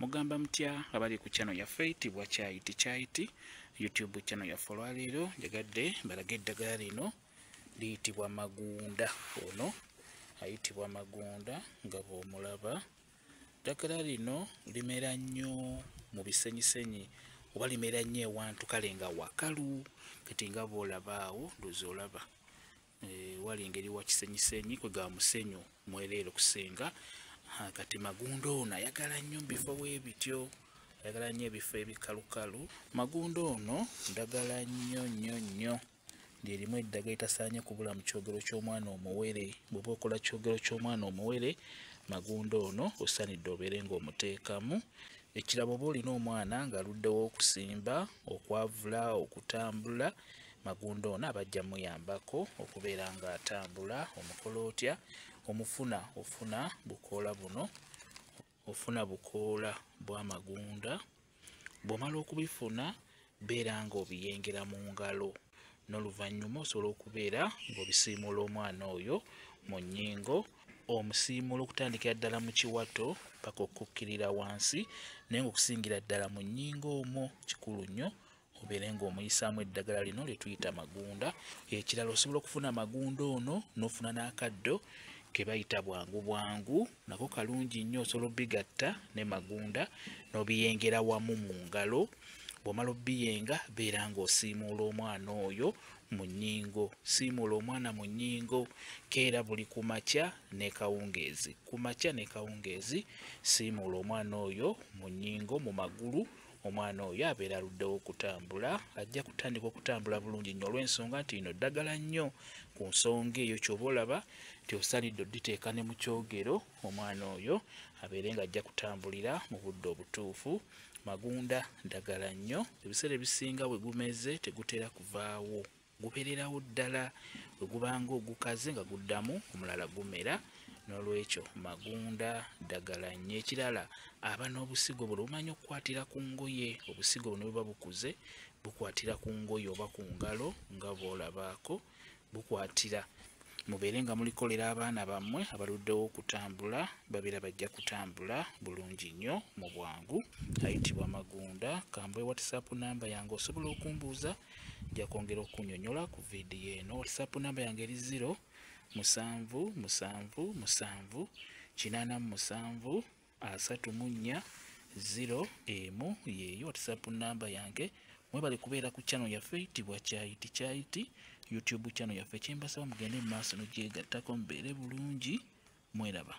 Mugamba mutya abali ku channel yaffe eyitibwa Kyayiti YouTube channel yaffe olwaleero njagadde balage eddagala lino liyitibwa magunda. Ono ayitibwa magunda nga bw'omulaba. Eddagala lino limera nnyo mu bisenyisenyi oba limera nnyo ewantu kale nga wakalu kati nga bw'olaba awo ndozi olaba wali engeri wa kisenyisenyi kwega musenyu mwereere okusinga. Kati magunda ono ayagala nnyo bifo bwebityo, ayagala nnyo ebifo ebikalukalu. Magunda ono ndagala nnyo lyerimu eddagala litasaanye kubula mu kyogero ky'omwana omuwere. Bw'oba okola kyogero ky'omwana omuwere, magunda ono osaanidde obeere ng'omuteekamu. Ekirabo oba olina omwana ng'aluddewo okusimba, okwavula, okutambula, magunda ono abajja muyambako okubeera ng'atambula. Omukola otya? Ofuna bukoola buno, ofuna bukoola bwa magunda. Bw'omala okubifuna beera ng'obiyengera mu ngalo, n'oluvannyuma osobola okubeera ng'obisiimuula omwana oyo mu nnyingo. Omusiimuula okutandikira ddala mu kiwato paka okukkirira wansi, naye ng'okusingira ddala mu nnyingo omwo kikulu nnyo obeere ng'omuyisaamu eddagala lino lye tuyita magunda. Ekirala osobola okufuna magunda ono n'ofuna n'akaddo ke bayita bwangu bwangu, nako kalungi nnyo. Osobola obigatta ne magunda n'obiyengera wamu mu ngalo. Bw'omala obiyenga beera ng'osiimuula omwana oyo mu nnyingo. Siimuula omwana mu nnyingo, keera buli ku makya ne kawungeezi. Ku makya ne kawungeezi siimuula omwana oyo mu nnyingo, mu magulu. Omwana oyo abeera aluddewo okutambula, ajja kutandika okutambula bulungi nnyo olw'ensonga nti lino ddagala nnyo. Ku nsonga eyo ky'oba olaba nti osaanidde oditeeka ne mu kyogero, omwana oyo abeere ng'ajja kutambulira mu budde obutuufu. Magunda ddagala nnyo. Ebiseera ebisinga bwe gumeze tegutera kuvaawo, gubeererawo ddala. Bwe gubanga ogukaze nga guddamu omulala gumera. N'olwekyo magunda ddagala nnyo. Ekirala aba n'obusigo buno bumanyi okukwatira ku ngoye. Obusigo buno buba bukuze bukwatira ku ngoye oba ku ngalo nga bw'olabaako bukwatira. Mubeere nga mulikolera abaana bammwe abaluddewo okutambula, babeera bajja kutambula bulungi nnyo mu bwangu. Ayitibwa magunda. Kambe WhatsApp namba yange osobola okumbuuza, nja kwongera okunnyonnyola ku vidiyo eno. WhatsApp namba yange eri 0777873401 yeeyo WhatsApp namba yange. Mwebale kubeera ku channel yaffe eyitibwa Kyayiti YouTube channel yaffe. Kyembasaba mugende mu maaso n'ogyegattako mubeere bulungi. Mweraba.